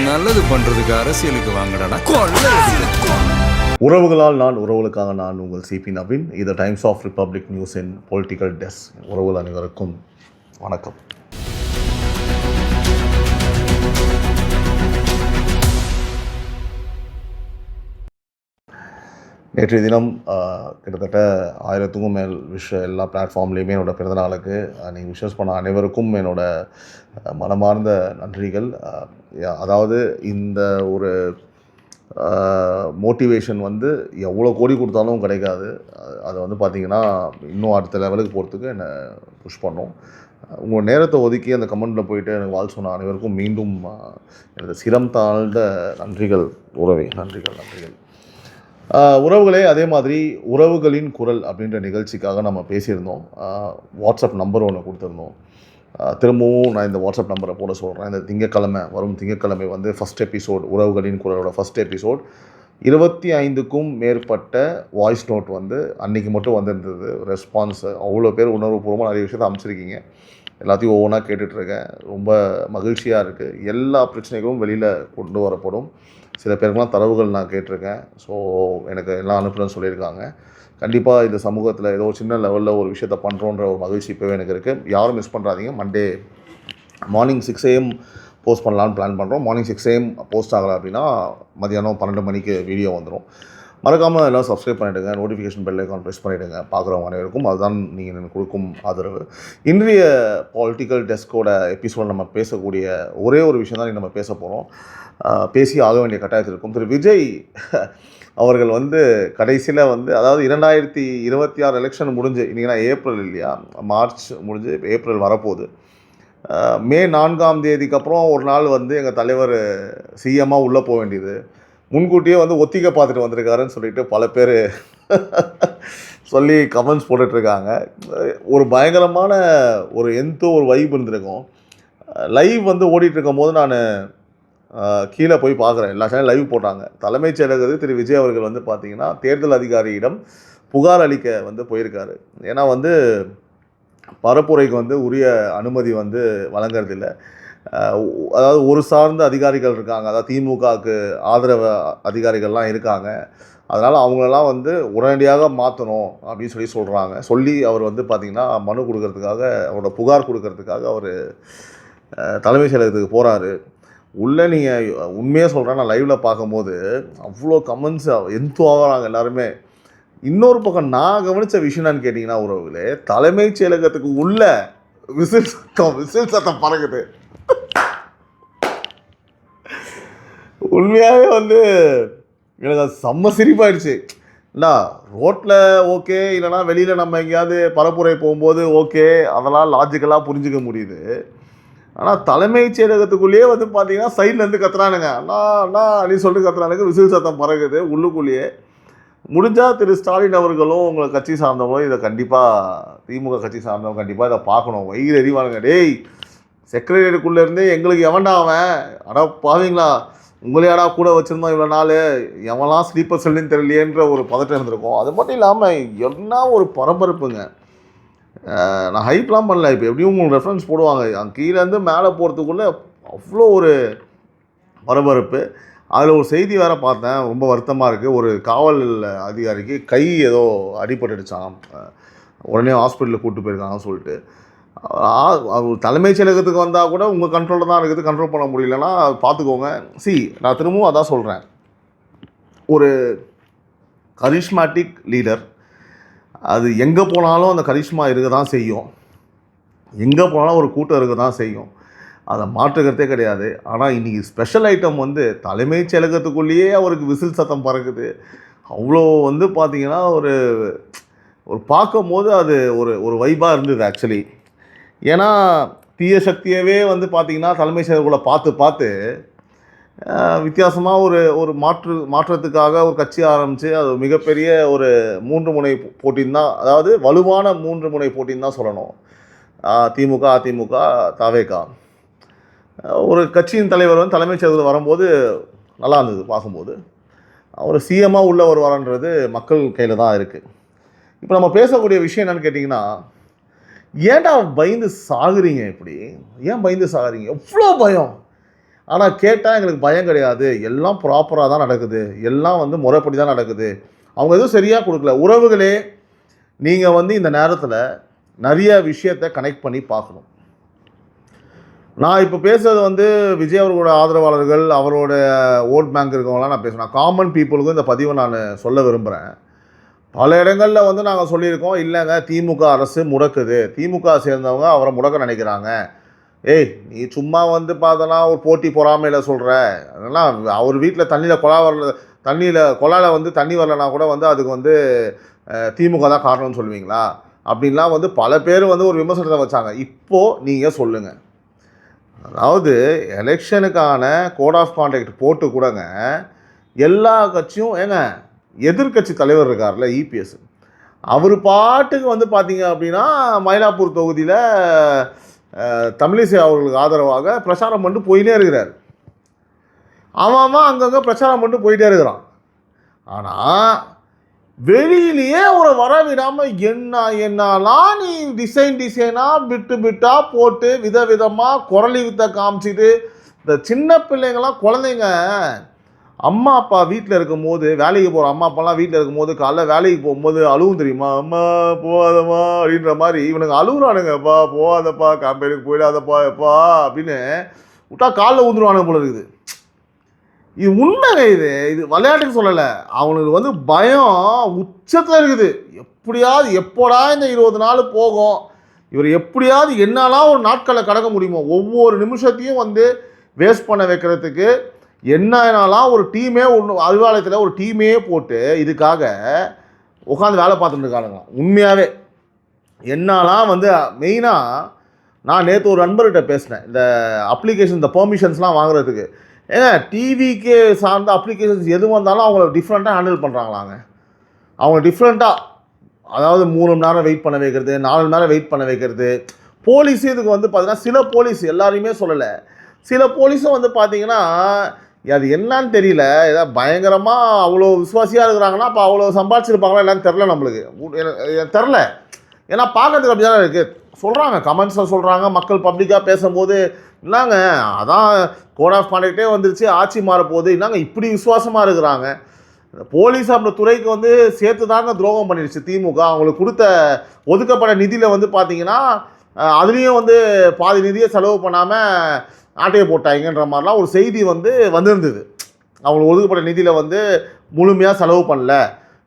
நல்லது பண்றதுக்கு அரசியலுக்கு வாங்கடா. உறவுகளால் நான், உறவுகளுக்காக நான், உங்கள் சிபி நவீன். இது times of Republic News in political desk. உறவுகள் அனைவருக்கும் வணக்கம். நேற்றைய தினம் கிட்டத்தட்ட 1000க்கும் மேல் எல்லா பிளாட்ஃபார்ம்லேயுமே என்னோடய பிறந்தநாளுக்கு நீங்கள் விஷஸ் பண்ண அனைவருக்கும் என்னோட மனமார்ந்த நன்றிகள். அதாவது இந்த ஒரு மோட்டிவேஷன் வந்து எவ்வளோ கோடி கொடுத்தாலும் கிடைக்காது. அதை வந்து பார்த்திங்கன்னா இன்னும் அடுத்த லெவலுக்கு போகிறதுக்கு என்னை புஷ் பண்ணோம். உங்கள் நேரத்தை ஒதுக்கி அந்த கமெண்ட்டில் போயிட்டு எனக்கு வாழ் சொன்ன அனைவருக்கும் மீண்டும் எனது சிரம் தாழ்ந்த நன்றிகள். நன்றிகள். உறவுகளே, அதே மாதிரி உறவுகளின் குரல் அப்படின்ற நிகழ்ச்சிக்காக நம்ம பேசியிருந்தோம். வாட்ஸ்அப் நம்பர் ஒன்று கொடுத்துருந்தோம். திரும்பவும் நான் இந்த வாட்ஸ்அப் நம்பரை போட சொல்கிறேன். இந்த வரும் திங்கட்கிழமை வந்து ஃபஸ்ட் எபிசோட், உறவுகளின் குரலோட ஃபஸ்ட் எபிசோட். 25க்கும் மேற்பட்ட வாய்ஸ் நோட் வந்து அன்றைக்கி மட்டும் வந்திருந்தது. ரெஸ்பான்ஸ் அவ்வளோ பேர் உணர்வுபூர்வமாக நிறைய விஷயத்தை அமைச்சிருக்கீங்க. எல்லாத்தையும் ஒவ்வொன்றா கேட்டுட்ருக்கேன். ரொம்ப மகிழ்ச்சியாக இருக்குது. எல்லா பிரச்சனைகளும் வெளியில் கொண்டு வரப்படும். சில பேருக்குலாம் தரவுகள் நான் கேட்டிருக்கேன். ஸோ எனக்கு எல்லாம் அனுப்புகிறேன்னு சொல்லியிருக்காங்க. கண்டிப்பாக இந்த சமூகத்தில் ஏதோ சின்ன லெவலில் ஒரு விஷயத்தை பண்ணுறோன்ற ஒரு மகிழ்ச்சி இப்போவே எனக்கு இருக்குது. யாரும் மிஸ் பண்ணுறாதீங்க. மண்டே மார்னிங் 6 AM போஸ்ட் பண்ணலான்னு பிளான் பண்ணுறோம். மார்னிங் 6 AM போஸ்ட் ஆகலை அப்படின்னா மதியானம் 12 மணிக்கு வீடியோ வந்துடும். மறக்காமல் எல்லாம் சப்ஸ்கிரைப் பண்ணிவிடுங்க. நோட்டிஃபிகேஷன் பெல் ஐக்கான் ப்ரெஸ் பண்ணிவிடுங்க. பார்க்குறவங்க அனைவருக்கும் அதுதான் நீங்கள் எனக்கு கொடுக்கும் ஆதரவு. இன்றைய பொலிட்டிக்கல் டெஸ்கோட எபிசோட் நம்ம பேசக்கூடிய ஒரே ஒரு விஷயம் தான் நம்ம பேச போகிறோம். பேசி ஆக வேண்டிய கட்டாயத்தில் இருக்கும். திரு விஜய் அவர்கள் வந்து கடைசியில் வந்து, அதாவது 2026 எலெக்ஷன் முடிஞ்சு, இன்றைக்கி ஏப்ரல் இல்லையா, மார்ச் முடிஞ்சு ஏப்ரல் வரப்போகுது. மே 4ஆம் தேதிக்கு அப்புறம் ஒரு நாள் வந்து எங்கள் தலைவர் சிஎம்மாக உள்ளே போக வேண்டியது. முன்கூட்டியே வந்து ஒத்திகை பார்த்துட்டு வந்திருக்காருன்னு சொல்லிட்டு பல பேர் சொல்லி கமெண்ட்ஸ் போட்டுட்ருக்காங்க. ஒரு பயங்கரமான ஒரு ஒரு வைப் இருந்திருக்கும். லைவ் வந்து ஓடிட்டுருக்கும் போது நான் கீழே போய் பார்க்குறேன். எல்லா சேனல் லைவ் போட்டாங்க. தலைமைச் செயலகத்துக்கு திரு விஜய் அவர்கள் வந்து பார்த்திங்கன்னா தேர்தல் அதிகாரியிடம் புகார் அளிக்க வந்து போயிருக்காரு. ஏன்னா வந்து பரப்புரைக்கு வந்து உரிய அனுமதி வந்து வழங்குறதில்லை. அதாவது ஒரு சார்ந்த அதிகாரிகள் இருக்காங்க, அதாவது திமுகவுக்கு ஆதரவு அதிகாரிகள்லாம் இருக்காங்க. அதனால் அவங்களெல்லாம் வந்து உடனடியாக மாற்றணும் அப்படின்னு சொல்கிறாங்க. சொல்லி அவர் வந்து பார்த்திங்கன்னா மனு கொடுக்கறதுக்காக, அவரோட புகார் கொடுக்கறதுக்காக அவர் தலைமைச் செயலகத்துக்கு போகிறாரு. உள்ளே நீங்கள் உண்மையாக சொல்கிறேன், நான் லைவில் பார்க்கும்போது அவ்வளோ கமெண்ட்ஸ் ஆகிறாங்க எல்லாருமே. இன்னொரு பக்கம் நான் கவனித்த விஷயம் என்னன்னு கேட்டிங்கன்னா, உறவுகளே, தலைமைச் செயலகத்துக்கு உள்ள விசில் சத்தம் பறக்குது. உண்மையாகவே வந்து எனக்கு அது செம்ம சிரிப்பாயிடுச்சு. இல்லை ரோட்டில் ஓகே, இல்லைனா வெளியில் நம்ம எங்கேயாவது பரப்புரை போகும்போது ஓகே, அதெல்லாம் லாஜிக்கலாக புரிஞ்சிக்க முடியுது. ஆனால் தலைமைச் செயலகத்துக்குள்ளேயே வந்து பார்த்தீங்கன்னா சைட்லேருந்து கத்துறானுங்க, அண்ணா அண்ணா அப்படின்னு சொல்லிட்டு கத்துறானுங்க. விசில் சத்தம் பறகுது உள்ளுக்குள்ளேயே. முடிஞ்சால் திரு ஸ்டாலின் அவர்களும் உங்களை கட்சி சார்ந்தவங்களும் இதை கண்டிப்பாக, திமுக கட்சி சார்ந்தவங்க கண்டிப்பாக இதை பார்க்கணும். வயிறு எறிவானுங்க. டேய், செக்ரட்டரியேட்டுக்குள்ளேருந்தே எங்களுக்கு எவன்டா அவன், அடா பாவீங்களா, உங்களையாடா கூட வச்சுருந்தோம் இவ்வளோ நாள், எவன்லாம் ஸ்லீப்பர் செல்லுன்னு தெரியலையேன்ற ஒரு பதட்டம் இருந்திருக்கும். அது மட்டும் இல்லாமல் என்ன ஒரு பரபரப்புங்க. நான் ஹைப்லாம் பண்ணல. இப்போ எப்படியும் உங்களுக்கு ரெஃபரன்ஸ் போடுவாங்க, அங்கே கீழேருந்து மேலே போகிறதுக்குள்ளே அவ்வளோ ஒரு பரபரப்பு. அதில் ஒரு செய்தி வேறு பார்த்தேன், ரொம்ப வருத்தமாக இருக்குது. ஒரு காவல் அதிகாரிக்கு கை ஏதோ அடிபட்டுடுச்சான், உடனே ஹாஸ்பிட்டலுக்கு கூப்பிட்டு போயிருக்காங்கன்னு சொல்லிட்டு. தலைமைச் செயலகத்துக்கு வந்தால் கூட உங்கள் கண்ட்ரோலில் தான் இருக்குது, கண்ட்ரோல் பண்ண முடியலன்னா பார்த்துக்கோங்க. நான் திரும்பவும் அதான் சொல்கிறேன், ஒரு கரிஷ்மேட்டிக் லீடர் அது எங்கே போனாலும் அந்த கரிஷ்மா இருக்க தான் செய்யும். எங்கே போனாலும் ஒரு கூட்டம் இருக்க தான் செய்யும். அதை மாற்றுக்கிறதே கிடையாது. ஆனால் இன்றைக்கி ஸ்பெஷல் ஐட்டம் வந்து தலைமைச் செயலகத்துக்குள்ளேயே அவருக்கு விசில் சத்தம் பறக்குது. அவ்வளோ வந்து பார்த்திங்கன்னா ஒரு பார்க்கும் போது அது ஒரு வைப்பாக இருந்தது ஆக்சுவலி. ஏன்னா தீய சக்தியவே வந்து பார்த்திங்கன்னா தலைமைச் செயலகத்துக்குள்ளே பார்த்து வித்தியாசமாக ஒரு மாற்றத்துக்காக ஒரு கட்சி ஆரம்பித்து அது மிகப்பெரிய ஒரு 3 முனை போட்டின்னு தான், அதாவது வலுவான 3 முனை போட்டின்னு தான் சொல்லணும். திமுக, அதிமுக, தவேகா. ஒரு கட்சியின் தலைவர் வந்து தலைமைச் செயலகத்தில் வரும்போது நல்லா இருந்தது பார்க்கும்போது. அவர் சிஎம்மாக உள்ளே வருவார்ன்றது மக்கள் கையில் தான் இருக்குது. இப்போ நம்ம பேசக்கூடிய விஷயம் என்னென்னு கேட்டிங்கன்னா, ஏன்டா பயந்து சாகுறீங்க? இப்படி ஏன் பயந்து சாகுறீங்க? எவ்வளோ பயம். ஆனால் கேட்டால் எங்களுக்கு பயம் கிடையாது, எல்லாம் ப்ராப்பராக தான் நடக்குது, எல்லாம் வந்து முறைப்படி தான் நடக்குது, அவங்க எதுவும் சரியாக கொடுக்கல. உறவுகளே, நீங்கள் வந்து இந்த நேரத்தில் நிறைய விஷயத்தை கனெக்ட் பண்ணி பார்க்கணும். நான் இப்போ பேசுகிறது வந்து விஜய் அவர்களோட ஆதரவாளர்கள், அவரோட ஓட் பேங்க் இருக்கவங்களாம் நான் பேசுகிறேன். காமன் பீப்புளுக்கும் இந்த பதிவை நான் சொல்ல விரும்புகிறேன். பல இடங்களில் வந்து நாங்கள் சொல்லியிருக்கோம், இல்லைங்க திமுக அரசு முடக்குது, திமுக சேர்ந்தவங்க அவரை முடக்க நினைக்கிறாங்க. ஏய், நீ சும்மா வந்து பார்த்தனா ஒரு போட்டி பொறாமையில் சொல்கிற, அதெல்லாம் அவர் வீட்டில் தண்ணியில் கொலாவில் வந்து தண்ணி வரலனா கூட வந்து அதுக்கு வந்து திமுக தான் காரணம்னு சொல்லுவீங்களா? அப்படின்லாம் வந்து பல பேர் வந்து ஒரு விமர்சனத்தை வச்சாங்க. இப்போது நீங்கள் சொல்லுங்கள். அதாவது எலெக்ஷனுக்கான கோட் ஆஃப் கான்டக்ட் போட்டு கூடங்க எல்லா கட்சியும், எதிர்கட்சி தலைவர் இருக்கார்ல இபிஎஸ், அவர் பாட்டுக்கு வந்து பார்த்தீங்க அப்படின்னா மயிலாப்பூர் தொகுதியில் தமிழிசை அவர்களுக்கு ஆதரவாக பிரச்சாரம் பண்ணிட்டு போயிட்டே இருக்கிறார். அவன் அங்கங்கே பிரச்சாரம் பண்ணிட்டு போயிட்டே இருக்கிறான். ஆனால் வெளியிலேயே ஒரு வரவிடாமல் என்னலாம் நீ டிசைனாக பிட்டாக போட்டு விதவிதமாக குரலி வித்தை காமிச்சிட்டு, இந்த சின்ன பிள்ளைங்கள்லாம் குழந்தைங்க அம்மா அப்பா வீட்டில் இருக்கும் போது, வேலைக்கு போகிற அம்மா அப்பாலாம் வீட்டில் இருக்கும்போது காலைல வேலைக்கு போகும்போது அழுவும் தெரியுமா, அம்மா போகாதம்மா அப்படின்ற மாதிரி இவனுங்க அழுகுறானுங்கப்பா, போகாதப்பா, கம்பெனிக்கு போயிடாதப்பா எப்பா அப்படின்னு விட்டா காலில் ஊந்துருவானுங்க போல இருக்குது. இது உண்மைங்க, இது விளையாட்டுக்கு சொல்லலை. அவனுக்கு வந்து பயம் உச்சத்தில் இருக்குது. எப்படியாவது எப்போடா இந்த 20 நாள் போகும், இவர் எப்படியாவது என்னெல்லாம் ஒரு நாட்களை கடக்க முடியுமோ, ஒவ்வொரு நிமிஷத்தையும் வந்து வேஸ்ட் பண்ண வைக்கிறதுக்கு என்னென்னலாம் ஒரு டீமே அறிவாலயத்தில் ஒரு டீமே போட்டு இதுக்காக உட்காந்து வேலை பார்த்துட்டு இருக்கானுங்க. உண்மையாகவே என்னெல்லாம் வந்து மெயினாக நான் நேற்று ஒரு நண்பர்கிட்ட பேசினேன், இந்த அப்ளிகேஷன் இந்த பெர்மிஷன்ஸ்லாம் வாங்குறதுக்கு. டிவிக்கு சார்ந்த அப்ளிகேஷன்ஸ் எது வந்தாலும் அவங்கள டிஃப்ரெண்ட்டாக ஹேண்டில் பண்ணுறாங்களாங்க. அவங்க டிஃப்ரெண்ட்டாக, அதாவது 3 மணி நேரம் வெயிட் பண்ண வைக்கிறது, 4 மணி நேரம் வெயிட் பண்ண வைக்கிறது. போலீஸு இதுக்கு வந்து பார்த்தீங்கன்னா சில போலீஸ், எல்லாரையுமே சொல்லலை, சில போலீஸும் வந்து பார்த்தீங்கன்னா அது என்னன்னு தெரியல, ஏதாவது பயங்கரமாக அவ்வளோ விசுவாசியாக இருக்கிறாங்கன்னா அப்போ அவ்வளோ சம்பாதிச்சிருப்பாங்களா என்னன்னு தெரில, நம்மளுக்கு தெரில. ஏன்னா பார்க்கறதுக்கு அப்படி தானே இருக்குது. சொல்கிறாங்க, கமெண்ட்ஸில் சொல்கிறாங்க, மக்கள் பப்ளிக்காக பேசும்போது, என்னங்க அதான் கோட் ஆஃப் கான்டக்டே வந்துருச்சு, ஆட்சி மாறப்போகுது, என்னங்க இப்படி விசுவாசமாக இருக்கிறாங்க. போலீஸ் அந்த துறைக்கு வந்து சேர்த்து தாங்க துரோகம் பண்ணிடுச்சு திமுக. அவங்களுக்கு கொடுத்த ஒதுக்கப்பட்ட நிதியில் வந்து பார்த்தீங்கன்னா அதுலேயும் வந்து பாதி நிதியை செலவு பண்ணாமல் ஆட்டையை போட்டாங்கன்ற மாதிரிலாம் ஒரு செய்தி வந்து வந்திருந்தது. அவங்களுக்கு ஒதுக்கப்பட்ட நிதியில் வந்து முழுமையாக செலவு பண்ணல,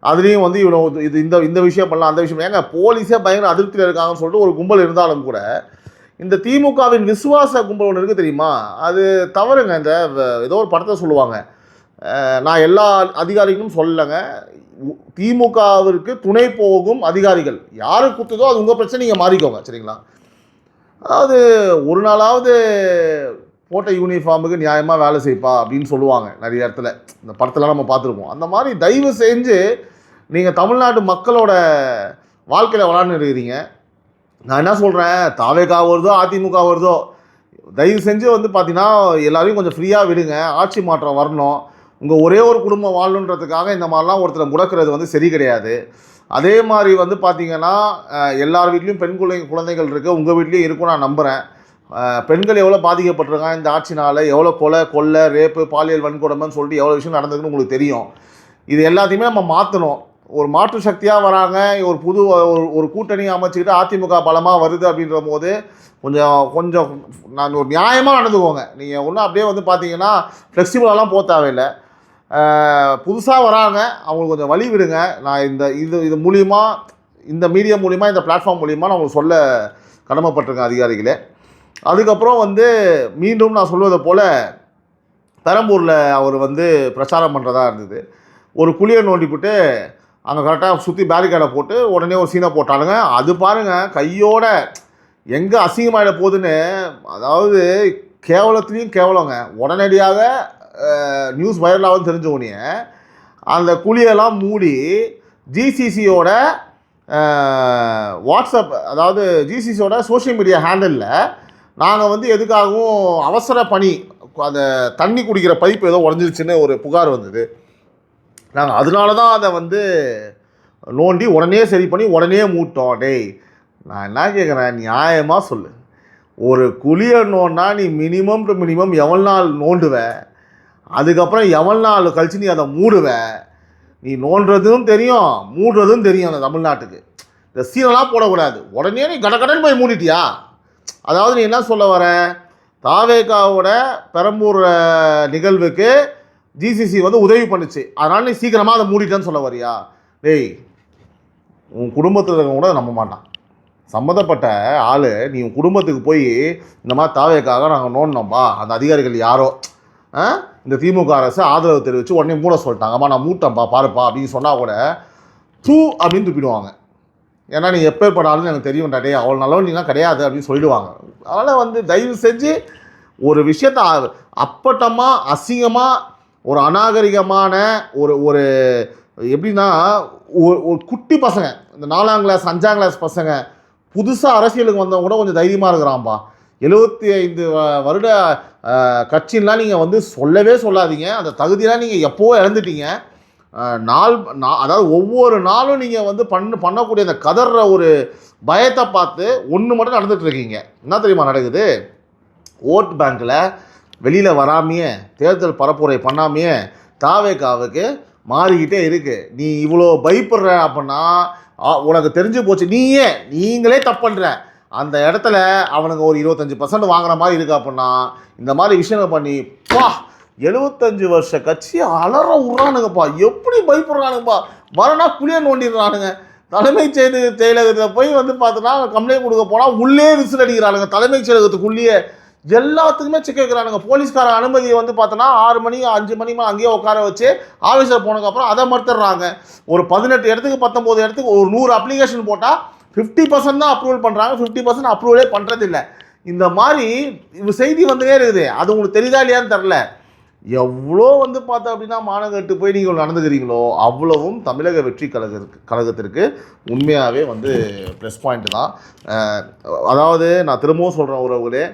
அதுலேயும் வந்து இவ்வளோ இது இந்த விஷயம் பண்ணலாம், அந்த விஷயம். போலீஸே பயங்கர அதிருப்தியில் இருக்காங்கன்னு சொல்லிட்டு ஒரு கும்பல் இருந்தாலும் கூட இந்த திமுகவின் விசுவாச கும்பல் ஒன்று இருக்குது தெரியுமா, அது தவறுங்க. இந்த ஏதோ ஒரு படத்தை சொல்லுவாங்க, நான் எல்லா அதிகாரிகளும் சொல்லலைங்க, திமுகவிற்கு துணை போகும் அதிகாரிகள் யாரு குத்துதோ அது உங்கள் பிரச்சனை, நீங்கள் மாறிக்கோங்க, சரிங்களா? அதாவது ஒரு நாளாவது போட்ட யூனிஃபார்முக்கு நியாயமாக வேலை செய்ப்பா அப்படின்னு சொல்லுவாங்க நிறைய இடத்துல. இந்த படத்தெல்லாம் நம்ம பார்த்துருப்போம். அந்த மாதிரி தயவு செஞ்சு நீங்கள் தமிழ்நாட்டு மக்களோட வாழ்க்கையில் விளாண்டு இருக்கிறீங்க. நான் என்ன சொல்கிறேன், தாவேகா வருதோ அதிமுக வருதோ, தயவு செஞ்சு வந்து பார்த்தீங்கன்னா எல்லோரையும் கொஞ்சம் ஃப்ரீயாக விடுங்க. ஆட்சி மாற்றம் வரணும். உங்கள் ஒரே ஒரு குடும்பம் வாழணுன்றதுக்காக இந்த மாதிரிலாம் ஒருத்தரை முடக்கிறது வந்து சரி கிடையாது. அதே மாதிரி வந்து பார்த்திங்கன்னா எல்லார் வீட்லேயும் பெண் குழந்தைகள் இருக்குது, உங்கள் வீட்லேயும் இருக்கும் நான் நம்புகிறேன். பெண்கள் எவ்வளோ பாதிக்கப்பட்டிருக்காங்க இந்த ஆட்சினால், எவ்வளோ கொலை ரேப்பு பாலியல் வன்கொடுமைன்னு சொல்லிட்டு எவ்வளோ விஷயம் நடந்ததுன்னு உங்களுக்கு தெரியும். இது எல்லாத்தையுமே நம்ம மாற்றணும். ஒரு மாற்று சக்தியாக வராங்க, ஒரு புது ஒரு கூட்டணி அமைச்சிக்கிட்டு அதிமுக பலமாக வருது அப்படின்ற போது கொஞ்சம் நான் ஒரு நியாயமாக நடந்துக்கோங்க. நீங்கள் ஒன்றும் அப்படியே வந்து பார்த்தீங்கன்னா ஃப்ளெக்சிபிளாலாம் போக தேவையில்லை. புதுசாக வராங்க, அவங்களுக்கு கொஞ்சம் வழி விடுங்க. நான் இது மூலிமா, இந்த மீடியம் மூலிமா, இந்த பிளாட்ஃபார்ம் மூலிமா நான் உங்களுக்கு சொல்ல கடமைப்பட்டிருக்கேன் அதிகாரிகளே. அதுக்கப்புறம் வந்து மீண்டும் நான் சொல்வதை போல் பெரம்பூரில் அவர் வந்து பிரச்சாரம் பண்ணுறதா இருந்தது. ஒரு குழியை நோண்டிவிட்டு அங்கே கரெக்டாக சுற்றி பேரிகேடை போட்டு உடனே ஒரு சீனை போட்டாலுங்க. அது பாருங்கள், கையோட எங்கே அசிங்கமாகிட போகுதுன்னு, அதாவது கேவலத்துலேயும் கேவலங்க. உடனடியாக நியூஸ் வைரலாகவும் தெரிஞ்சவனே அந்த குழியெல்லாம் மூடி ஜிசிசியோட வாட்ஸ்அப், அதாவது ஜிசிசியோட சோஷியல் மீடியா ஹேண்டலில் நாங்கள் வந்து எதுக்காகவும் அவசர பணி, அந்த தண்ணி குடிக்கிற பைப்பு ஏதோ உடஞ்சிருச்சுன்னு ஒரு புகார் வந்தது. நாங்கள் அதனால தான் அதை வந்து நோண்டி உடனே சரி பண்ணி உடனே மூட்டோம். டேய், நான் என்ன கேட்குறேன், நியாயமாக சொல்லு. ஒரு குழியை நோண்டா நீ மினிமம் டு மினிமம் எவ்வளோ நாள் நோண்டுவ, அதுக்கப்புறம் எவ்வளோ நாள் கழிச்சு நீ அதை மூடுவ. நீ நோண்டுறதும் தெரியும், மூடுறதும் தெரியும். அந்த தமிழ்நாட்டுக்கு இந்த சீனெல்லாம் போடக்கூடாது. உடனே நீ கடன்னு போய் மூடிட்டியா? அதாவது நீ என்ன சொல்ல வர, தாவேகாவோட பெரம்பூர் நிகழ்வுக்கு ஜிசிசி வந்து உதவி பண்ணுச்சு, அதனால் நீ சீக்கிரமாக அதை மூடிட்டேன்னு சொல்ல வரியா? டேய், உன் குடும்பத்தில் இருக்கவங்க கூட நம்ப மாட்டான். சம்மந்தப்பட்ட ஆள் நீ உன் குடும்பத்துக்கு போய் இந்த மாதிரி தாவேக்காக நாங்கள் நோண்டினோம்ப்பா, அந்த அதிகாரிகள் யாரோ இந்த திமுக அரசு ஆதரவு தெரிவித்து உடனே மூட சொல்லிட்டாங்கம்மா, நான் மூட்டேன்ப்பா பாருப்பா அப்படின்னு சொன்னால் கூட தூ அப்படின்னு துப்பிடுவாங்க. ஏன்னா நீ எப்பேற்படாலும் எனக்கு தெரியும் டே, அவ்வளோ நல்லவன் நீலாம் கிடையாது அப்படின்னு சொல்லிடுவாங்க. அதனால் வந்து தயவு செஞ்சு ஒரு விஷயத்த அப்பட்டமாக அசிங்கமாக ஒரு அநாகரிகமான ஒரு எப்படின்னா ஒரு குட்டி பசங்க, இந்த 4ஆம் கிளாஸ் 5ஆம் கிளாஸ் பசங்க புதுசாக அரசியலுக்கு வந்தவங்க கூட கொஞ்சம் தைரியமாக இருக்கிறான்ப்பா. 75 வருட கட்சின்லாம் நீங்கள் வந்து சொல்லவே சொல்லாதீங்க. அந்த தகுதியெலாம் நீங்கள் எப்போவோ இழந்துட்டீங்க. அதாவது ஒவ்வொரு நாளும் நீங்கள் வந்து பண்ணக்கூடிய அந்த கதற ஒரு பயத்தை பார்த்து ஒன்று மட்டும் நடந்துகிட்ருக்கீங்க. என்ன தெரியுமா நடக்குது? ஓட் பேங்க்கில் வெளியில் வராமையே, தேர்தல் பரப்புரை பண்ணாமையே தாவேகாவுக்கு மாறிக்கிட்டே இருக்குது. நீ இவ்வளோ பயப்படுற அப்படின்னா உனக்கு தெரிஞ்சு போச்சு, நீங்களே தப்பு பண்ணுற. அந்த இடத்துல அவனுங்க ஒரு 25% வாங்குற மாதிரி இருக்கு அப்படின்னா இந்த மாதிரி விஷயங்கள் பண்ணி 75 வருஷ கட்சியை அலற விட்றானுங்கப்பா. எப்படி பயப்படுறானுங்கப்பா. வரனா குளிய நோண்டிடுறானுங்க. தலைமைச் செயலகத்தில் போய் வந்து பார்த்தோன்னா கம்ப்ளைண்ட் கொடுக்க போனால் உள்ளே விசில் அடிக்கிறானுங்க. தலைமைச் செயலகத்துக்குள்ளேயே எல்லாத்துக்குமே செக் வைக்கிறானுங்க. போலீஸ்கார அனுமதியை வந்து பார்த்தோன்னா 6 மணி 5 மணி மேலே அங்கேயே உட்கார வச்சு ஆஃபீஸர் போனதுக்கப்புறம் அதை மறுத்துடுறாங்க. ஒரு 18 இடத்துக்கு 19 இடத்துக்கு ஒரு 100 அப்ளிகேஷன் போட்டால் 50% தான் அப்ரூவல் பண்ணுறாங்க, 50% அப்ரூவலே பண்ணுறதில்லை. இந்த மாதிரி செய்தி வந்துட்டே இருக்குது. அது உங்களுக்கு தெரியுதா இல்லையான்னு தெரில. எவ்வளோ வந்து பார்த்தோம் அப்படின்னா மானங்கட்டு போய் நீங்கள் நடந்துக்கிறீங்களோ அவ்வளவும் தமிழக வெற்றி கழகத்திற்கு உண்மையாகவே வந்து ப்ளஸ் பாயிண்ட்டு தான். அதாவது நான் திரும்பவும் சொல்கிறேன் உறவுகளே,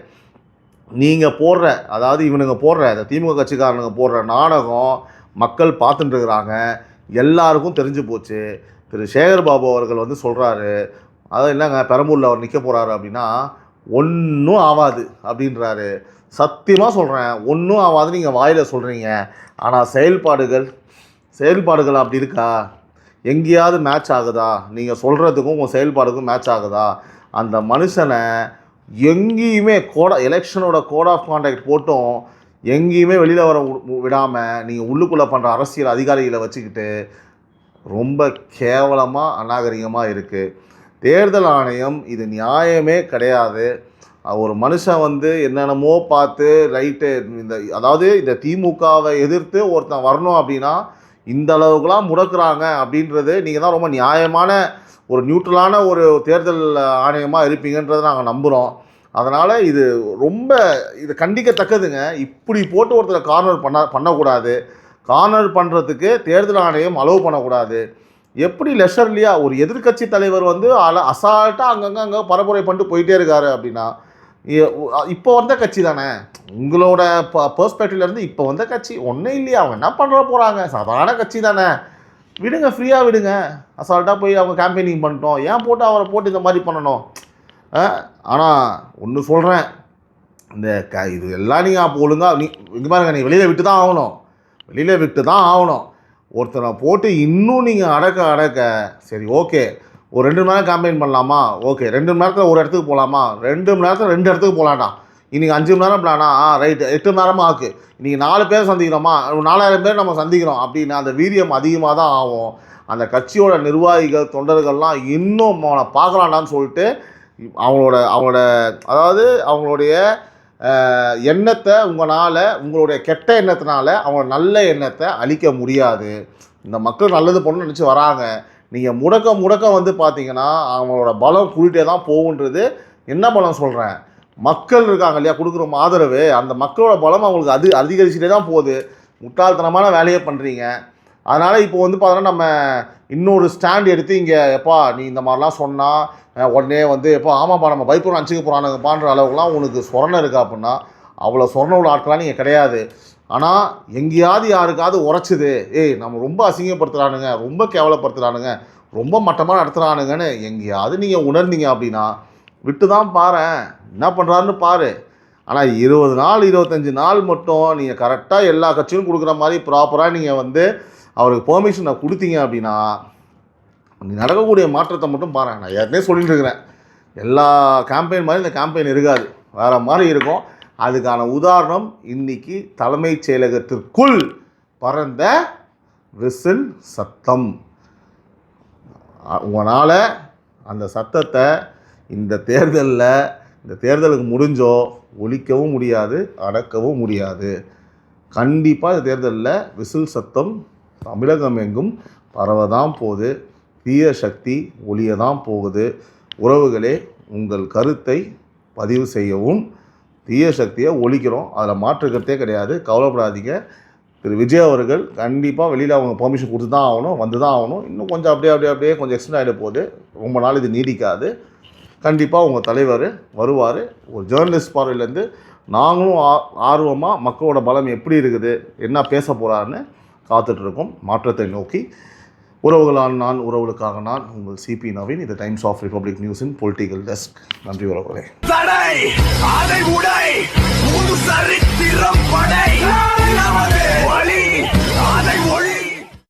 நீங்கள் போடுற, அதாவது இவனுங்க போடுற, இந்த திமுக கட்சிக்காரனுங்க போடுற நாடகம் மக்கள் பார்த்துட்டு இருக்கிறாங்க. எல்லாருக்கும் தெரிஞ்சு போச்சு. திரு சேகர் பாபு அவர்கள் வந்து சொல்கிறாரு, அதாவது இல்லைங்க பெரம்பூரில் அவர் நிற்க போகிறாரு அப்படின்னா ஒன்றும் ஆகாது அப்படின்றாரு. சத்தியமாக சொல்கிறேன், ஒன்றும் ஆகாது. நீங்கள் வாயில் சொல்கிறீங்க, ஆனால் செயல்பாடுகள் அப்படி இருக்கா? எங்கேயாவது மேட்ச் ஆகுதா? நீங்கள் சொல்கிறதுக்கும் உங்கள் செயல்பாடுக்கும் மேட்ச் ஆகுதா? அந்த மனுஷனை எங்கேயுமே எலெக்ஷனோட கோட் ஆஃப் கான்டாக்ட் போட்டும் எங்கேயுமே வெளியில் வர விடாமல் நீங்கள் உள்ளுக்குள்ளே பண்ணுற அரசியல் அதிகாரிகளை வச்சுக்கிட்டு ரொம்ப கேவலமாக அநாகரிகமாக இருக்குது. தேர்தல் ஆணையம் இது நியாயமே கிடையாது. ஒரு மனுஷன் வந்து என்னென்னமோ பார்த்து ரைட்டு அதாவது இந்த திமுகவை எதிர்த்து ஒருத்தன் வரணும் அப்படின்னா இந்த அளவுக்குலாம் முடக்குறாங்க அப்படின்றது நீங்கள் தான் ரொம்ப நியாயமான ஒரு நியூட்ரலான ஒரு தேர்தல் ஆணையமாக இருப்பீங்கன்றதை நாங்கள் நம்புகிறோம். அதனால் இது கண்டிக்கத்தக்கதுங்க. இப்படி போட்டு ஒருத்தர் கார்னர் பண்ணக்கூடாது. கார்னர் பண்ணுறதுக்கு தேர்தல் ஆணையம் அலோவ் பண்ணக்கூடாது. எப்படி லெஷர்லியாக ஒரு எதிர்கட்சி தலைவர் வந்து அசால்ட்டாக அங்கங்கே பரப்புரை பண்ணிட்டு போயிட்டே இருக்காரு அப்படின்னா இப்போ வந்த கட்சி தானே, உங்களோட பெர்ஸ்பெக்டிவ்லேருந்து இப்போ வந்த கட்சி ஒன்றும் இல்லையா, அவங்க என்ன பண்ணுற போகிறாங்க, சாதாரண கட்சி தானே, விடுங்க, ஃப்ரீயாக விடுங்க. அசால்ட்டாக போய் அவங்க கேம்பெயினிங் பண்ணிட்டோம், ஏன் போட்டு அவரை போட்டு இந்த மாதிரி பண்ணணும்? ஆனால் ஒன்று சொல்கிறேன், இது எல்லாம் நீங்கள் அப்போ ஒழுங்காக இங்கே பாருங்கள், நீ வெளியில் விட்டு தான் ஆகணும். ஒருத்தனை போட்டு இன்னும் நீங்கள் அடக்க சரி ஓகே, ஒரு 2 மணி நேரம் கேம்பெயின் பண்ணலாமா? ஓகே, 2 மணி நேரத்தில் ஒரு இடத்துக்கு போகலாமா? 2 மணி நேரத்தில் 2 இடத்துக்கு போகலாம்டா. இன்றைக்கி 5 மணி நேரம் பிளானா? ரைட்டு, 8 மணி நேரமாக ஆக்கு. இன்றைக்கி 4 பேர் சந்திக்கிறோமா, 4000 பேர் நம்ம சந்திக்கிறோம் அப்படின்னா அந்த வீரியம் அதிகமாக தான் ஆகும். அந்த கட்சியோட நிர்வாகிகள் தொண்டர்கள்லாம் இன்னும் அவனை பார்க்கலாண்டான்னு சொல்லிட்டு அவங்களோட அதாவது அவங்களுடைய எண்ணத்தை உங்களுடைய கெட்ட எண்ணத்தினால அவங்க நல்ல எண்ணத்தை அழிக்க முடியாது. இந்த மக்கள் நல்லது பண்ணணும்னு நினச்சி வராங்க. நீங்கள் முடக்க வந்து பார்த்தீங்கன்னா அவங்களோட பலம் கூட்டிகிட்டே தான் போகுன்றது. என்ன பலம் சொல்கிறேன், மக்கள் இருக்காங்க இல்லையா, கொடுக்குற ஆதரவு, அந்த மக்களோட பலம் அவங்களுக்கு அதிகரிச்சுட்டே தான் போகுது. முட்டாள்தனமான வேலையை பண்ணுறீங்க. அதனால் இப்போ வந்து பார்த்தோன்னா நம்ம இன்னொரு ஸ்டாண்ட் எடுத்து இங்கே எப்பா நீ இந்த மாதிரிலாம் சொன்னால் உடனே வந்து எப்போ ஆமாப்பா நம்ம பைப்பூர் அனுச்சிக்க போகிறானுங்கப்பான்ற அளவுக்குலாம் உனக்கு சொரணை இருக்கா அப்படின்னா அவ்வளோ சொரணை உள்ள ஆட்களாம் நீங்கள் கிடையாது. ஆனால் எங்கேயாவது யாருக்காவது உரைச்சிது, நம்ம ரொம்ப அசிங்கப்படுத்துகிறானுங்க, ரொம்ப கேவலப்படுத்துகிறானுங்க, ரொம்ப மட்டமாக நடத்துகிறானுங்கன்னு எங்கேயாவது நீங்கள் உணர்ந்தீங்க அப்படின்னா விட்டு தான் பாரேன், என்ன பண்ணுறாருன்னு பாரு. ஆனால் 20 நாள் 25 நாள் மட்டும் நீங்கள் கரெக்டாக எல்லா கட்சியும் கொடுக்குற மாதிரி ப்ராப்பராக நீங்கள் வந்து அவருக்கு பெர்மிஷனை கொடுத்தீங்க அப்படின்னா நடக்கக்கூடிய மாற்றத்தை மட்டும் பாருங்க. நான் ஏற்கனவே சொல்லிட்டு இருக்கிறேன், எல்லா கேம்பெயின் மாதிரி இந்த கேம்பெயின் இருக்காது, வேறு மாதிரி இருக்கும். அதுக்கான உதாரணம் இன்னைக்கு தலைமைச் செயலகத்திற்குள் பறந்த விசில் சத்தம். உங்களால் அந்த சத்தத்தை இந்த தேர்தலுக்கு முடிஞ்சோ ஒழிக்கவும் முடியாது, அடக்கவும் முடியாது. கண்டிப்பாக இந்த தேர்தலில் விசில் சத்தம் தமிழகம் எங்கும் பரவதான் போகுது, தீய சக்தி ஒழிய தான் போகுது. உறவுகளே, உங்கள் கருத்தை பதிவு செய்யவும். தீய சக்தியை ஒழிக்கிறோம், அதில் மாற்றுக்கிறதே கிடையாது, கவலைப்படாதீங்க. திரு விஜய் அவர்கள் கண்டிப்பாக வெளியில் அவங்க பெர்மிஷன் கொடுத்து தான் ஆகணும், வந்து தான் ஆகணும். இன்னும் கொஞ்சம் அப்படியே கொஞ்சம் எக்ஸ்டெண்ட் ஆகிட போகுது, ரொம்ப நாள் இது நீடிக்காது. கண்டிப்பாக உங்கள் தலைவர் வருவார். ஒரு ஜேர்னலிஸ்ட் பார்வையிலேருந்து நாங்களும் ஆர்வமாக மக்களோட பலம் எப்படி இருக்குது, என்ன பேச போகிறாருன்னு காத்துட்ருக்கோம். மாற்றத்தை நோக்கி உறவுகளால் நான், உறவுகளுக்காக நான், உங்கள் சிபி நவீன். இது டைம்ஸ் ஆஃப் ரிபப்ளிக் நியூஸின் பொலிட்டிக்கல் டெஸ்க். நன்றி உறவுகளே.